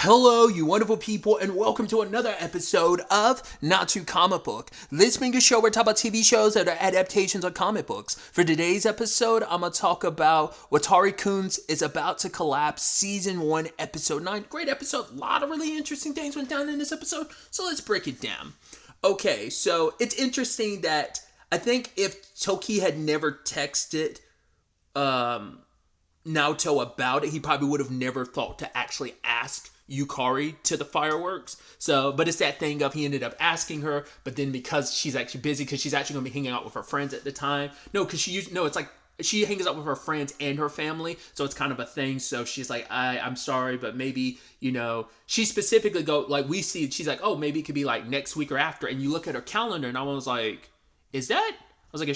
Hello, you wonderful people, and welcome to another episode of Not Too Comic Book. This being a show where I talk about TV shows that are adaptations of comic books. For today's episode, I'm going to talk about Watari-kun's is About to Collapse, Season 1, Episode 9. Great episode. A lot of really interesting things went down in this episode, so let's break it down. Okay, so it's interesting that I think if Toki had never texted Naoto about it, he probably would have never thought to actually ask Yukari to the fireworks. So, but it's that thing of he ended up asking her, but then because she's actually busy, because she's actually going to be hanging out with her friends at the time. It's like she hangs out with her friends and her family, so it's kind of a thing. So she's like, I'm sorry, but maybe, she specifically she's like, oh, maybe it could be like next week or after. And you look at her calendar, and I was like, is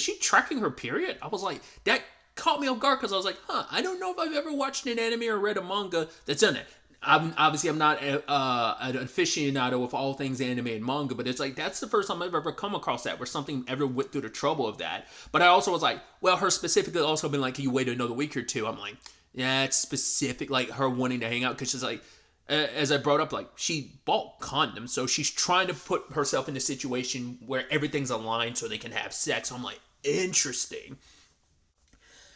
she tracking her period? I was like, that caught me off guard, because I was like, I don't know if I've ever watched an anime or read a manga that's in it. I'm not an aficionado of all things anime and manga, but it's like, that's the first time I've ever come across that, where something ever went through the trouble of that. But I also was like, well, her specifically also been like, can you wait another week or two? I'm like, yeah, it's specific, like her wanting to hang out, because she's like, as I brought up, like, she bought condoms, so she's trying to put herself in a situation where everything's aligned so they can have sex. I'm like, interesting.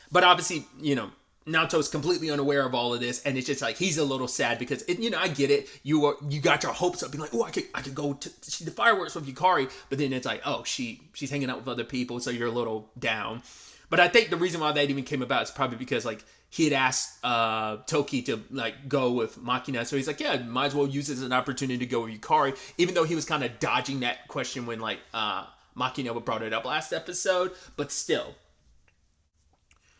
But obviously, Naoto's completely unaware of all of this, and it's just like, he's a little sad because I get it. You got your hopes up, being like, oh, I could go to see the fireworks with Yukari, but then it's like, oh, she's hanging out with other people, so you're a little down. But I think the reason why that even came about is probably because like he had asked Toki to like go with Makina, so he's like, yeah, might as well use it as an opportunity to go with Yukari, even though he was kind of dodging that question when like Makina brought it up last episode, but still.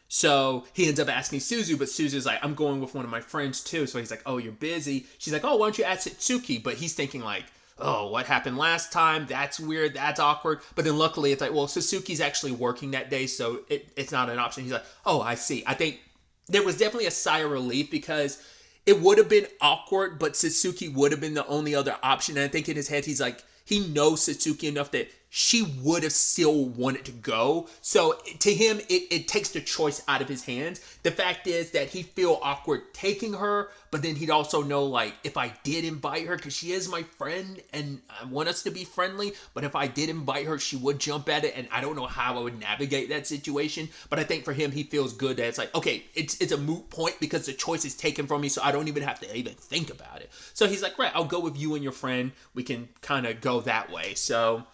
So he ends up asking Suzu, but Suzu's like, I'm going with one of my friends too. So he's like, oh, you're busy. She's like, oh, why don't you ask Satsuki? But he's thinking like, oh, what happened last time? That's weird. That's awkward. But then luckily it's like, well, Satsuki's actually working that day, so it's not an option. He's like, oh, I see. I think there was definitely a sigh of relief, because it would have been awkward, but Satsuki would have been the only other option. And I think in his head, he's like, he knows Satsuki enough that she would have still wanted to go. So to him, it takes the choice out of his hands. The fact is that he feel awkward taking her, but then he'd also know, like, if I did invite her, because she is my friend and I want us to be friendly, but if I did invite her, she would jump at it, and I don't know how I would navigate that situation. But I think for him, he feels good that it's like, okay, it's a moot point because the choice is taken from me, so I don't even have to even think about it. So he's like, right, I'll go with you and your friend. We can kind of go that way. So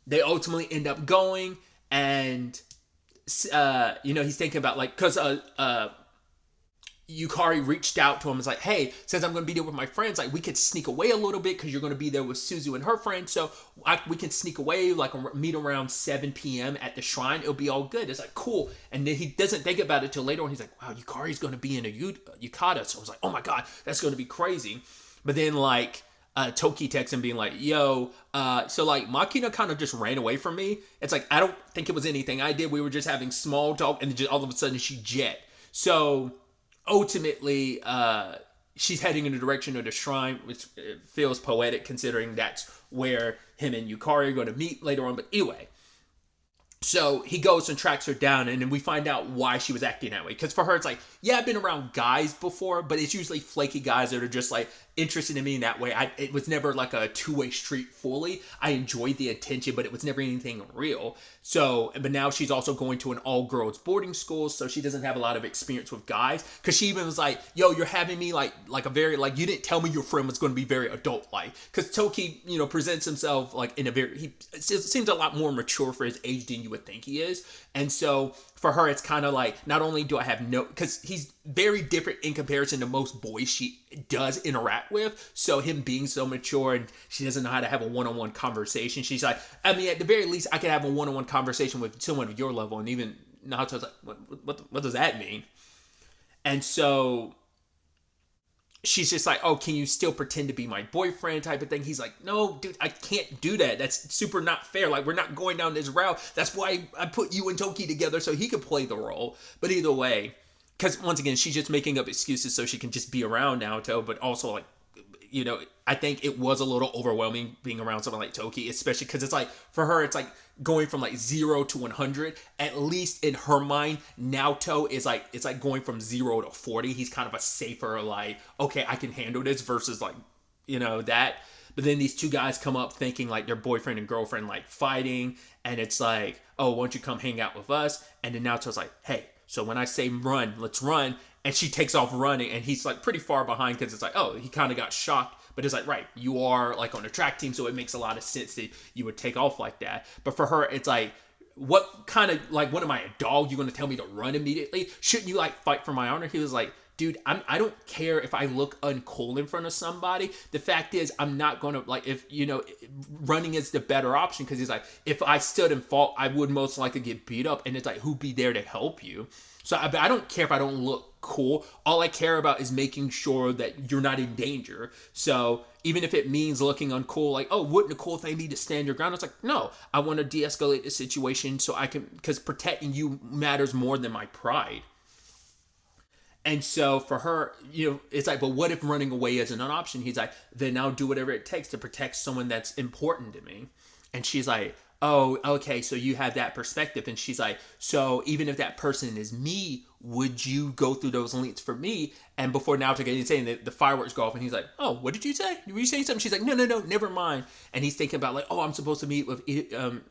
they ultimately end up going, and he's thinking about, like, because Yukari reached out to him and was like, hey, since I'm going to be there with my friends, like, we could sneak away a little bit because you're going to be there with Suzu and her friends, so we can sneak away, like, meet around 7 p.m. at the shrine. It'll be all good. It's like, cool. And then he doesn't think about it till later on. He's like, wow, Yukari's going to be in a yukata. So I was like, oh my god, that's going to be crazy. But then, like, Toki texts him being like, yo, so like Makina kind of just ran away from me. It's like, I don't think it was anything I did. We were just having small talk, and then just all of a sudden she jet. So ultimately, she's heading in the direction of the shrine, which feels poetic considering that's where him and Yukari are going to meet later on. But anyway, so he goes and tracks her down, and then we find out why she was acting that way. Because for her, it's like, yeah, I've been around guys before, but it's usually flaky guys that are just like interested in me in that way. It was never like a two-way street fully. I enjoyed the attention, but it was never anything real. So, but now she's also going to an all-girls boarding school, so she doesn't have a lot of experience with guys. Because she even was like, yo, you're having me like a very, like, you didn't tell me your friend was going to be very adult-like. Because Toki, presents himself like in a very, he seems a lot more mature for his age than you would think he is. And so for her, it's kind of like, not only do I have because he's very different in comparison to most boys she does interact with. So him being so mature, and she doesn't know how to have a one-on-one conversation. She's like, I mean, at the very least, I could have a one-on-one conversation with someone of your level. And even Naoto's like, what does that mean? And so she's just like, oh, can you still pretend to be my boyfriend type of thing? He's like, no, dude, I can't do that. That's super not fair. Like, we're not going down this route. That's why I put you and Toki together so he could play the role. But either way, because once again, she's just making up excuses so she can just be around Naoto, but also like, I think it was a little overwhelming being around someone like Toki, especially because it's like, for her, it's like going from like 0 to 100. At least in her mind, Naoto is like, it's like going from 0 to 40. He's kind of a safer, like, okay, I can handle this, versus like, that. But then these two guys come up thinking like their boyfriend and girlfriend like fighting, and it's like, oh, why don't you come hang out with us? And then Naoto's like, hey, so when I say run, let's run. And she takes off running, and he's like pretty far behind, because it's like, oh, he kind of got shocked. But it's like, right, you are like on a track team, so it makes a lot of sense that you would take off like that. But for her, it's like, what kind of, like, what am I, a dog? You're going to tell me to run immediately? Shouldn't you like fight for my honor? He was like, dude, I don't care if I look uncool in front of somebody. The fact is, I'm not going to, like, if, running is the better option, because he's like, if I stood and fought, I would most likely get beat up. And it's like, who'd be there to help you? So I don't care if I don't look cool. All I care about is making sure that you're not in danger. So even if it means looking uncool, like, oh, wouldn't a cool thing be to stand your ground? It's like, no, I want to de-escalate the situation so I can, because protecting you matters more than my pride. And so for her, it's like, but what if running away isn't an option? He's like, then I'll do whatever it takes to protect someone that's important to me. And she's like, oh, okay, so you have that perspective. And she's like, so even if that person is me, would you go through those lengths for me? And before now to get saying that, the fireworks go off, and he's like, oh, what did you say? Were you saying something? She's like, no, never mind. And he's thinking about like, oh, I'm supposed to meet with, with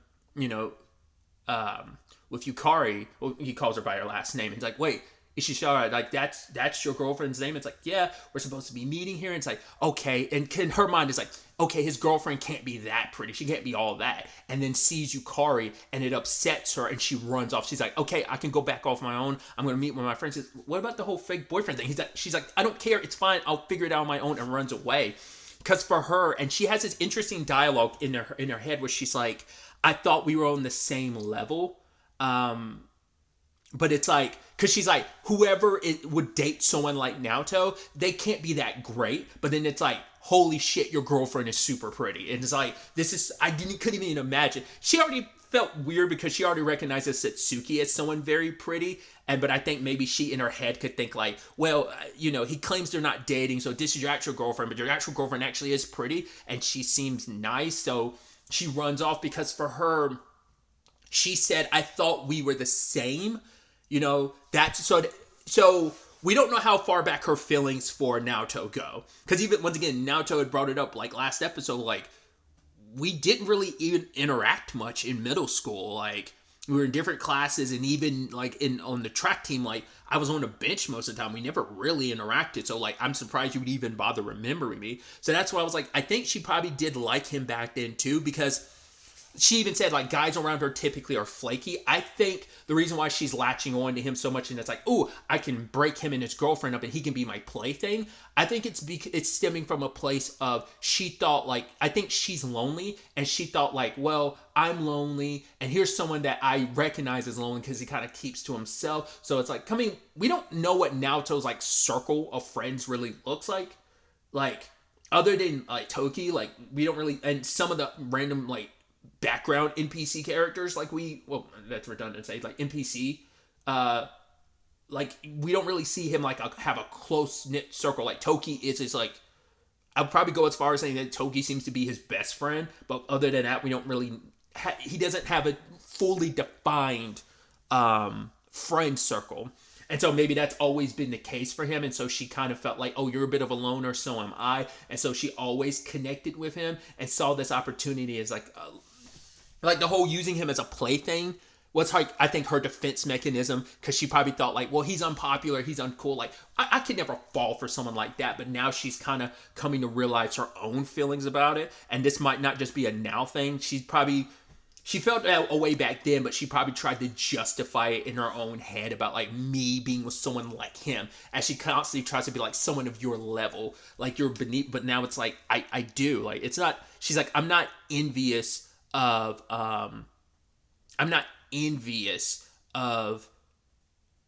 Yukari. Well, he calls her by her last name. And he's like, wait, Ishishara, like that's your girlfriend's name? It's like, yeah, we're supposed to be meeting here. And it's like, okay. And in her mind is like, okay, his girlfriend can't be that pretty. She can't be all that. And then sees Yukari, and it upsets her, and she runs off. She's like, okay, I can go back off my own. I'm going to meet with my friends. What about the whole fake boyfriend thing? She's like, I don't care. It's fine. I'll figure it out on my own, and runs away. Because for her, and she has this interesting dialogue in her head where she's like, I thought we were on the same level. But it's like, because she's like, whoever would date someone like Naoto, they can't be that great. But then it's like, holy shit, your girlfriend is super pretty. And it's like, couldn't even imagine. She already felt weird because she already recognizes Satsuki as someone very pretty. But I think maybe she in her head could think like, well, he claims they're not dating, so this is your actual girlfriend, but your actual girlfriend actually is pretty, and she seems nice. So she runs off, because for her, she said, I thought we were the same. That's so we don't know how far back her feelings for Naoto go. Because even, once again, Naoto had brought it up like last episode, like, we didn't really even interact much in middle school. Like, we were in different classes, and even like on the track team, like, I was on the bench most of the time. We never really interacted. So like, I'm surprised you would even bother remembering me. So that's why I was like, I think she probably did like him back then too, because she even said, like, guys around her typically are flaky. I think the reason why she's latching on to him so much, and it's like, oh, I can break him and his girlfriend up and he can be my plaything. I think it's stemming from a place of, she thought, like, I think she's lonely, and she thought, like, well, I'm lonely, and here's someone that I recognize as lonely because he kind of keeps to himself. So it's like, we don't know what Naoto's, like, circle of friends really looks like. Like, other than, like, Toki, like, we don't really, and some of the random, like, background NPC characters, like, well, that's redundant to say, like, NPC, like, we don't really see him, like, have a close-knit circle. Like, Toki is like, I'll probably go as far as saying that Toki seems to be his best friend, but other than that, we don't really, he doesn't have a fully defined, friend circle. And so maybe that's always been the case for him. And so she kind of felt like, oh, you're a bit of a loner, so am I. And so she always connected with him and saw this opportunity as like the whole using him as a plaything was, like, I think, her defense mechanism, because she probably thought, like, well, he's unpopular, he's uncool, like, I could never fall for someone like that. But now she's kind of coming to realize her own feelings about it, and this might not just be a now thing. She felt that way back then, but she probably tried to justify it in her own head about, like, me being with someone like him, as she constantly tries to be like someone of your level, like, you're beneath. But now it's like, I do, like, it's not, she's like, I'm not envious of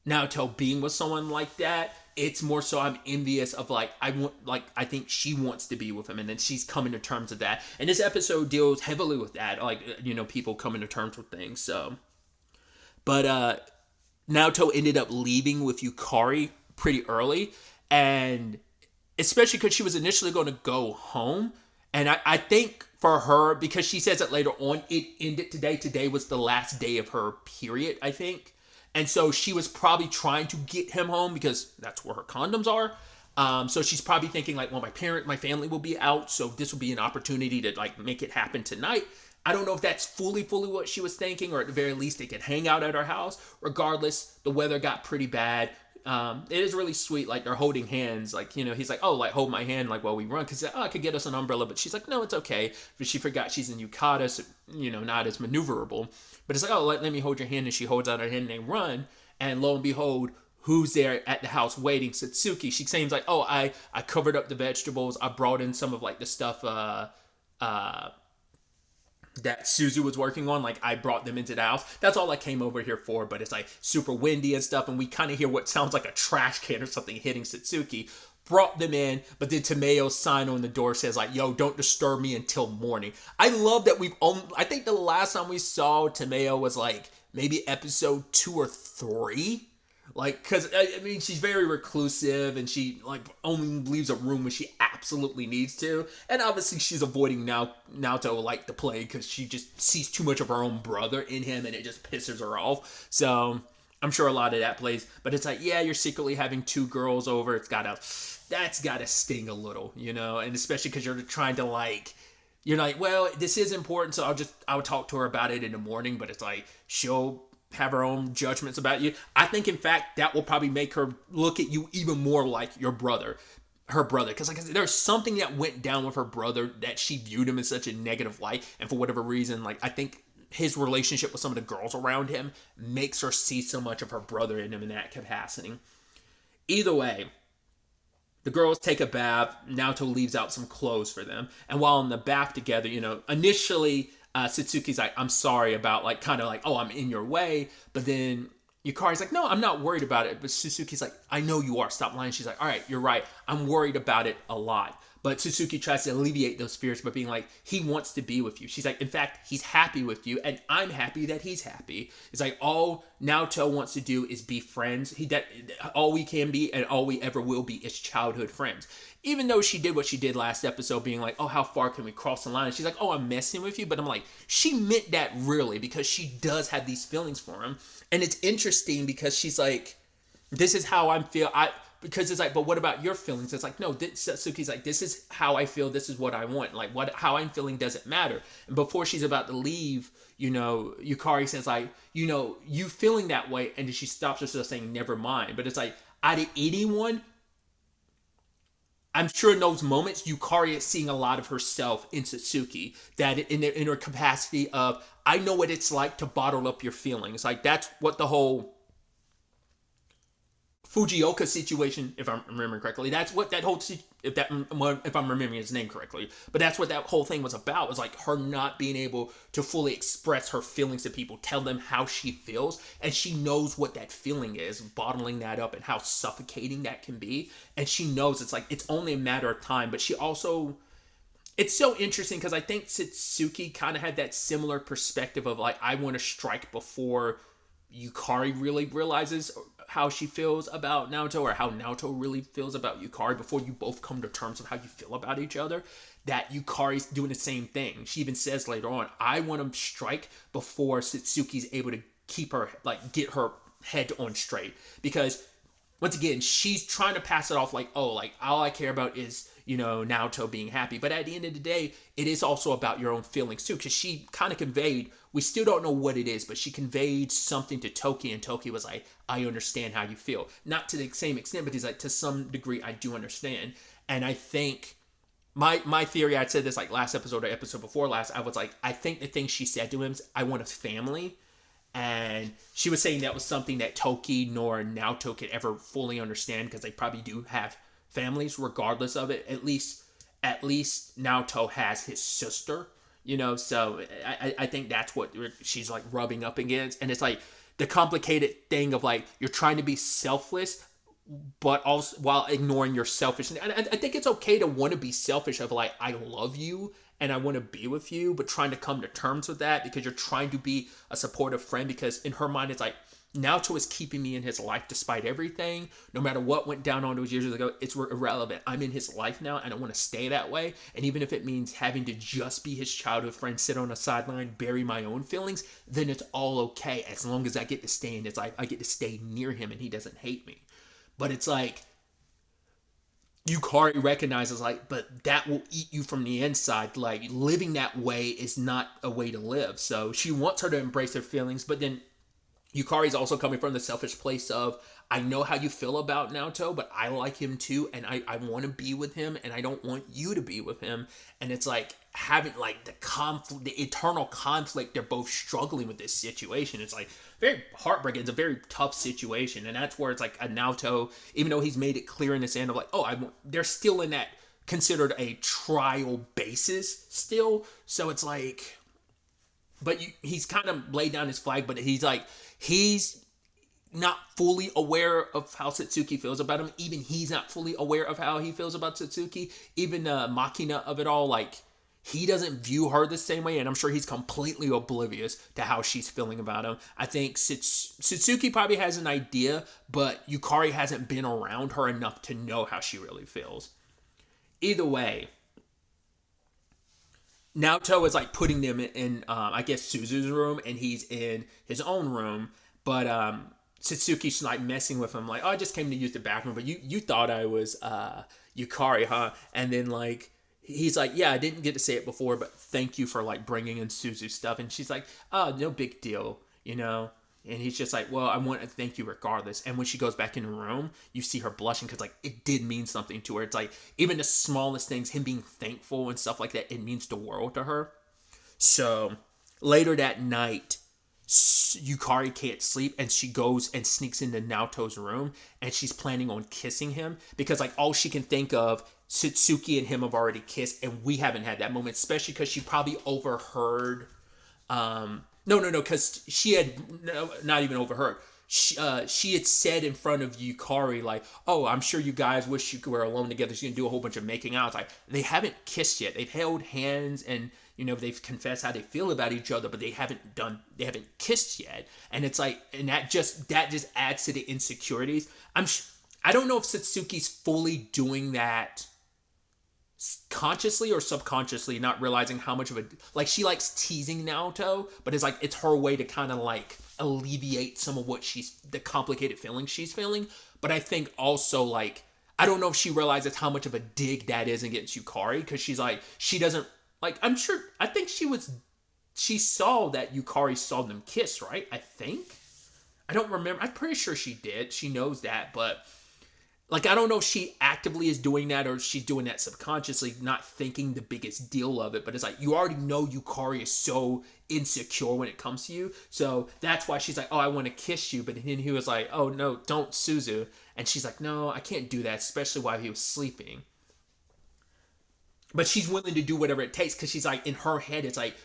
Naoto being with someone like that. It's more so I'm envious of, like, I think she wants to be with him, and then she's coming to terms with that. And this episode deals heavily with that, like, people coming to terms with things. So, but Naoto ended up leaving with Yukari pretty early, and especially because she was initially going to go home. And I think for her, because she says it later on, it ended today. Today was the last day of her period, I think. And so she was probably trying to get him home because that's where her condoms are. So she's probably thinking like, well, my family will be out, so this will be an opportunity to like make it happen tonight. I don't know if that's fully what she was thinking, or at the very least they could hang out at her house. Regardless, the weather got pretty bad. It is really sweet, like they're holding hands, like, you know, he's like, oh, like hold my hand like while we run, because I could get us an umbrella, but she's like, no, it's okay, but she forgot she's in yukata, so, you know, not as maneuverable. But it's like, oh, let me hold your hand, and she holds out her hand and they run, and lo and behold, who's there at the house waiting? Satsuki. She seems like, oh, I covered up the vegetables, I brought in some of like the stuff that Suzu was working on, like I brought them into the house. That's all I came over here for, but it's like super windy and stuff, and we kind of hear what sounds like a trash can or something hitting Satsuki. Brought them in, but then Tameo's sign on the door says like, yo, don't disturb me until morning. I love that I think the last time we saw Tameo was like maybe episode 2 or 3. Like, because, I mean, she's very reclusive, and she, like, only leaves a room when she absolutely needs to. And obviously she's avoiding Naoto like the plague, because she just sees too much of her own brother in him, and it just pisses her off. So, I'm sure a lot of that plays. But it's like, yeah, you're secretly having 2 girls over. That's gotta sting a little, you know? And especially because you're trying to, like, you're like, well, this is important, so I'll talk to her about it in the morning. But it's like, she'll have her own judgments about you. I think, in fact, that will probably make her look at you even more like her brother. Because like there's something that went down with her brother that she viewed him in such a negative light, and for whatever reason, like I think his relationship with some of the girls around him makes her see so much of her brother in him in that capacity. Either way, the girls take a bath. Naoto leaves out some clothes for them, and while in the bath together, you know, initially Satsuki's like, I'm sorry about, like, kind of like, oh, I'm in your way. But then Yukari's like, no, I'm not worried about it. But Satsuki's like, I know you are. Stop lying. She's like, all right, you're right. I'm worried about it a lot. But Satsuki tries to alleviate those fears by being like, he wants to be with you. She's like, in fact, he's happy with you, and I'm happy that he's happy. It's like, all Naoto wants to do is be friends. All we can be and all we ever will be is childhood friends. Even though she did what she did last episode, being like, oh, how far can we cross the line? And she's like, oh, I'm messing with you. But I'm like, she meant that really, because she does have these feelings for him. And it's interesting because she's like, this is how I feel. Because it's like, but what about your feelings? It's like, no, Satsuki's like, this is how I feel. This is what I want. Like, how I'm feeling doesn't matter. And before she's about to leave, you know, Yukari says like, you know, you feeling that way. And then she stops herself saying, never mind. But it's like, out of anyone, I'm sure in those moments, Yukari is seeing a lot of herself in Satsuki. That in her capacity of, I know what it's like to bottle up your feelings. Like, that's what the whole Fujioka situation, if I'm remembering correctly, that's what that whole, if I'm remembering his name correctly, but that's what that whole thing was about, was like her not being able to fully express her feelings to people, tell them how she feels, and she knows what that feeling is, bottling that up, and how suffocating that can be, and she knows it's like, it's only a matter of time. But she also, it's so interesting because I think Satsuki kind of had that similar perspective of like, I want to strike before Yukari really realizes how she feels about Naoto, or how Naoto really feels about Yukari, before you both come to terms of how you feel about each other. That Yukari's doing the same thing. She even says later on, I want to strike before Satsuki's able to keep her, like, get her head on straight. Because once again, she's trying to pass it off like, oh, like, all I care about is, you know, Naoto being happy. But at the end of the day, it is also about your own feelings too, because she kind of conveyed, we still don't know what it is, but she conveyed something to Toki, and Toki was like, I understand how you feel. Not to the same extent, but he's like, to some degree, I do understand. And I think, my theory, I'd said this like last episode or episode before last, I was like, I think the thing she said to him is, I want a family. And she was saying that was something that Toki nor Naoto could ever fully understand, because they probably do have families regardless of it. At least Naoto has his sister, you know, so I think that's what she's like rubbing up against. And it's like the complicated thing of like, you're trying to be selfless, but also while ignoring your selfishness. And I think it's okay to want to be selfish of like, I love you and I want to be with you, but trying to come to terms with that, because you're trying to be a supportive friend. Because in her mind, it's like, Naoto is keeping me in his life despite everything. No matter what went down all those years ago, it's irrelevant. I'm in his life now, and I want to stay that way. And even if it means having to just be his childhood friend, sit on a sideline, bury my own feelings, then it's all okay as long as I get to stay in his life. I get to stay near him, and he doesn't hate me. But it's like, Yukari recognizes, like, but that will eat you from the inside. Like, living that way is not a way to live. So she wants her to embrace her feelings, but then Yukari's also coming from the selfish place of, I know how you feel about Naoto, but I like him too, and I want to be with him, and I don't want you to be with him. And it's like having like the conflict, the eternal conflict. They're both struggling with this situation. It's like very heartbreaking. It's a very tough situation, and that's where it's like a Naoto, even though he's made it clear in this end of like, they're still in that considered a trial basis still. So it's like, but he's kind of laid down his flag, but he's not fully aware of how Satsuki feels about him. Even he's not fully aware of how he feels about Satsuki. Even Makina of it all, like, he doesn't view her the same way, and I'm sure he's completely oblivious to how she's feeling about him. I think Satsuki probably has an idea, but Yukari hasn't been around her enough to know how she really feels. Either way, Naoto is like putting them in, I guess, Suzu's room, and he's in his own room. But Satsuki's like messing with him, like, oh, I just came to use the bathroom, but you thought I was Yukari, huh? And then like he's like, yeah, I didn't get to say it before, but thank you for like bringing in Suzu's stuff. And she's like, oh, no big deal, you know. And he's just like, well, I want to thank you regardless. And when she goes back in the room, you see her blushing because, like, it did mean something to her. It's like, even the smallest things, him being thankful and stuff like that, it means the world to her. So, later that night, Yukari can't sleep, and she goes and sneaks into Naoto's room, and she's planning on kissing him because, like, all she can think of, Satsuki and him have already kissed, and we haven't had that moment, especially because she probably overheard... No, because she had not even overheard. She had said in front of Yukari, like, oh, I'm sure you guys wish you were alone together. She's going to do a whole bunch of making out. It's like, they haven't kissed yet. They've held hands and, you know, they've confessed how they feel about each other, but they haven't kissed yet. And it's like, and that just adds to the insecurities. I don't know if Satsuki's fully doing that consciously or subconsciously, not realizing how much of a, like, she likes teasing Naoto, but it's her way to kind of like alleviate some of the complicated feelings she's feeling. But I think also, like, I don't know if she realizes how much of a dig that is against Yukari, because she's like, she doesn't, like, I think she saw that Yukari saw them kiss, right? I don't remember. I'm pretty sure she did. She knows that, but like, I don't know if she actively is doing that or if she's doing that subconsciously, not thinking the biggest deal of it. But it's like, you already know Yukari is so insecure when it comes to you. So that's why she's like, oh, I want to kiss you. But then he was like, oh, no, don't, Suzu. And she's like, no, I can't do that, especially while he was sleeping. But she's willing to do whatever it takes because she's like, in her head, it's like,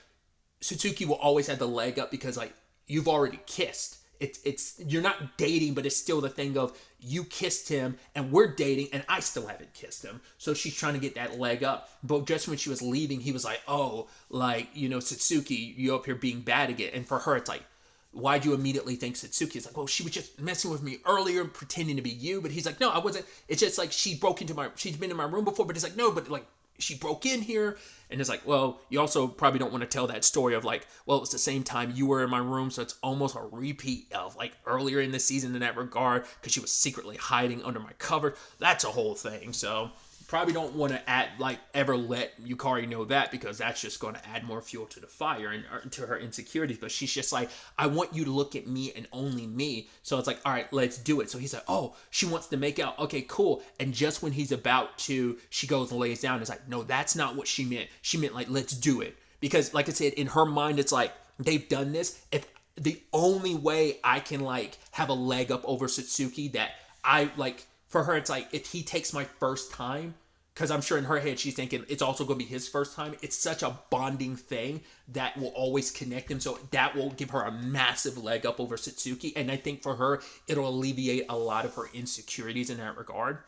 Satsuki will always have the leg up because, like, you've already kissed. It's you're not dating, but it's still the thing of, you kissed him and we're dating and I still haven't kissed him. So she's trying to get that leg up. But just when she was leaving, he was like, oh, like, you know, Satsuki, you up here being bad again. And for her, it's like, why'd you immediately think Satsuki? It's like, well, she was just messing with me earlier, pretending to be you. But he's like, no, I wasn't. It's just like, she's been in my room before, but it's like, no, but like, she broke in here. And it's like, well, you also probably don't want to tell that story of like, well, it was the same time you were in my room, so it's almost a repeat of like earlier in the season in that regard, because she was secretly hiding under my cover. That's a whole thing. So probably don't want to ever let Yukari know that, because that's just going to add more fuel to the fire and to her insecurities. But she's just like, I want you to look at me and only me. So it's like, all right, let's do it. So he's like, oh, she wants to make out. Okay, cool. And just when he's about to, she goes and lays down. It's like, no, that's not what she meant. She meant like, let's do it. Because like I said, in her mind, it's like, they've done this. If the only way I can like have a leg up over Satsuki, that I like, for her, it's like, if he takes my first time, because I'm sure in her head she's thinking it's also going to be his first time. It's such a bonding thing that will always connect them. So that will give her a massive leg up over Satsuki. And I think for her, it'll alleviate a lot of her insecurities in that regard.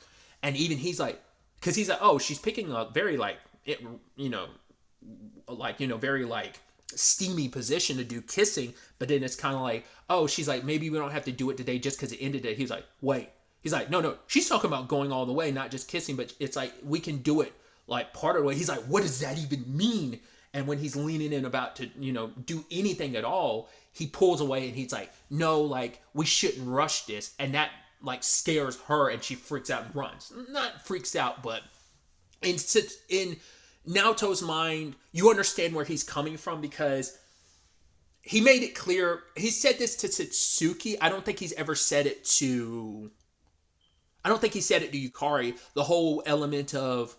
And even he's like, because he's like, oh, she's picking up very like, very like steamy position to do kissing, but then it's kind of like, oh, she's like, maybe we don't have to do it today just because it ended it. He's like, wait. He's like, no, she's talking about going all the way, not just kissing, but it's like, we can do it like part of the way. He's like, what does that even mean? And when he's leaning in about to, do anything at all, he pulls away and he's like, no, like, we shouldn't rush this. And that like scares her and she freaks out and runs. Not freaks out, but in Naoto's mind, you understand where he's coming from because he made it clear. He said this to Satsuki. I don't think he said it to Yukari. The whole element of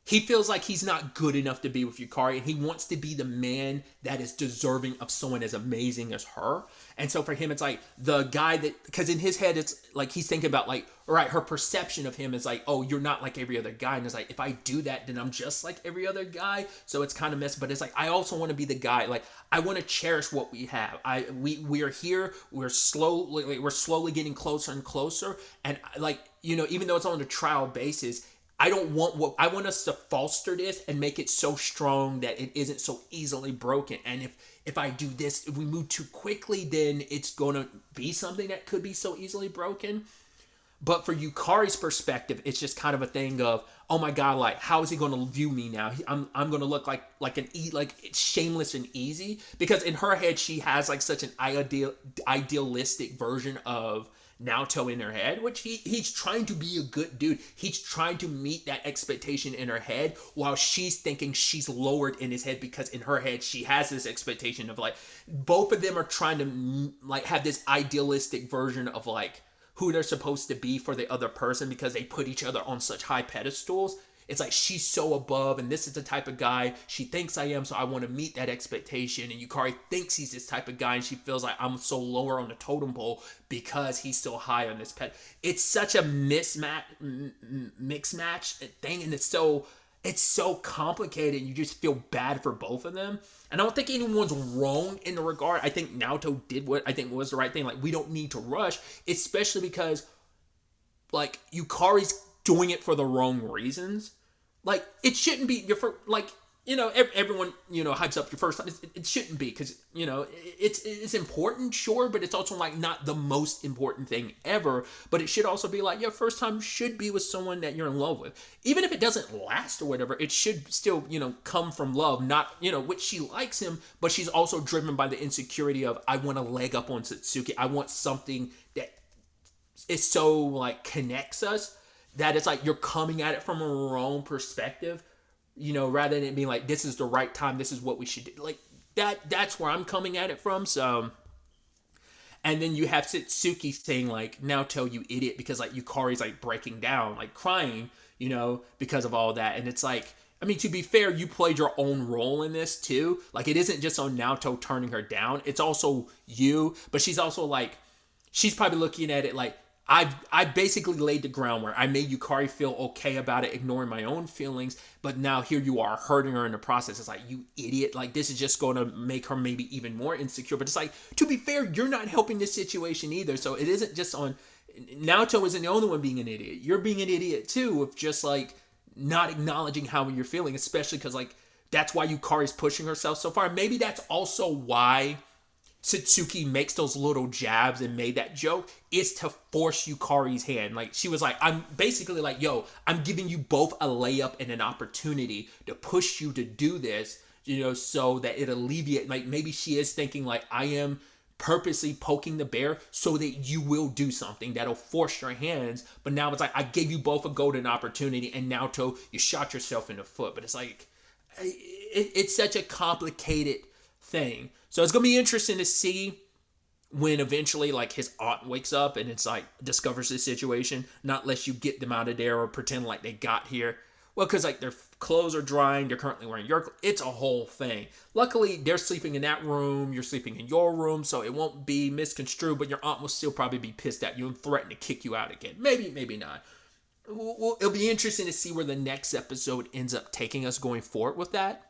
he feels like he's not good enough to be with Yukari and he wants to be the man that is deserving of someone as amazing as her. And so for him, it's like the guy that, because in his head, it's like he's thinking about like, all right, her perception of him is like, oh, you're not like every other guy. And it's like, if I do that, then I'm just like every other guy. So it's kind of messy, but it's like, I also want to be the guy. Like, I want to cherish what we have. We are here. We're slowly getting closer and closer. And like, even though it's on a trial basis, I want us to foster this and make it so strong that it isn't so easily broken. And if I do this, if we move too quickly, then it's going to be something that could be so easily broken. But for Yukari's perspective, it's just kind of a thing of, oh my God, like, how is he going to view me now? I'm going to look like it's shameless and easy, because in her head, she has like such an idealistic version of Naoto in her head, which he's trying to be a good dude. He's trying to meet that expectation in her head while she's thinking she's lowered in his head, because in her head she has this expectation of like, both of them are trying to like have this idealistic version of like who they're supposed to be for the other person, because they put each other on such high pedestals. It's like, she's so above, and this is the type of guy she thinks I am, so I want to meet that expectation. And Yukari thinks he's this type of guy, and she feels like I'm so lower on the totem pole because he's so high on this ped. It's such a mix match thing, and it's so complicated. You just feel bad for both of them. And I don't think anyone's wrong in the regard. I think Naoto did what I think was the right thing. Like, we don't need to rush, especially because like Yukari's doing it for the wrong reasons. Like, it shouldn't be your first, like, everyone, hypes up your first time. It shouldn't be, because, it's important, sure, but it's also, like, not the most important thing ever. But it should also be, like, your first time should be with someone that you're in love with. Even if it doesn't last or whatever, it should still, come from love, not, which she likes him, but she's also driven by the insecurity of, I want a leg up on Satsuki. I want something that is so, like, connects us, that it's like you're coming at it from a wrong perspective, rather than it being like, this is the right time, this is what we should do. Like, that's where I'm coming at it from. So, and then you have Satsuki saying like, Naoto, you idiot, because like Yukari's like breaking down, like crying, because of all that. And it's like, I mean, to be fair, you played your own role in this too. Like, it isn't just on Naoto turning her down, it's also you. But she's also like, she's probably looking at it like, I basically laid the groundwork. I made Yukari feel okay about it, ignoring my own feelings, but now here you are hurting her in the process. It's like, you idiot. Like, this is just going to make her maybe even more insecure. But it's like, to be fair, you're not helping this situation either. So it isn't just on, Naoto isn't the only one being an idiot. You're being an idiot too, with just like not acknowledging how you're feeling, especially because like, that's why Yukari's pushing herself so far. Maybe that's also why Satsuki makes those little jabs and made that joke, is to force Yukari's hand. Like, she was like, I'm basically like, yo, I'm giving you both a layup and an opportunity to push you to do this, so that it alleviate, like, maybe she is thinking like, I am purposely poking the bear so that you will do something that'll force your hands. But now it's like, I gave you both a golden opportunity, and Naoto, you shot yourself in the foot. But it's like, it's such a complicated thing. So it's going to be interesting to see when eventually like his aunt wakes up and it's like discovers this situation, not unless you get them out of there or pretend like they got here. Well, because like their clothes are drying, they're currently wearing your, it's a whole thing. Luckily, they're sleeping in that room, you're sleeping in your room, so it won't be misconstrued, but your aunt will still probably be pissed at you and threaten to kick you out again. Maybe not. It'll be interesting to see where the next episode ends up taking us going forward with that.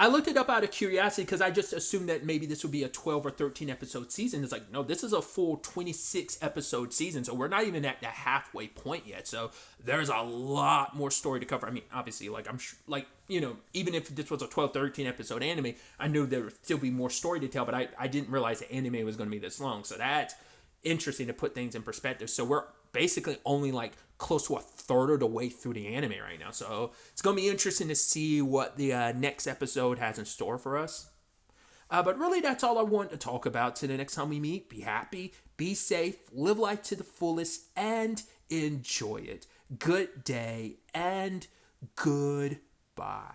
I looked it up out of curiosity because I just assumed that maybe this would be a 12 or 13 episode season. It's like, no, this is a full 26 episode season. So we're not even at the halfway point yet. So there's a lot more story to cover. I mean, obviously, like, I'm sure, like, you know, even if this was a 12, 13 episode anime, I knew there would still be more story to tell, but I didn't realize the anime was going to be this long. So that's interesting to put things in perspective. So we're basically only like close to a third of the way through the anime right now. So it's going to be interesting to see what the next episode has in store for us. But really, that's all I want to talk about. Till the next time we meet, be happy, be safe, live life to the fullest, and enjoy it. Good day and goodbye.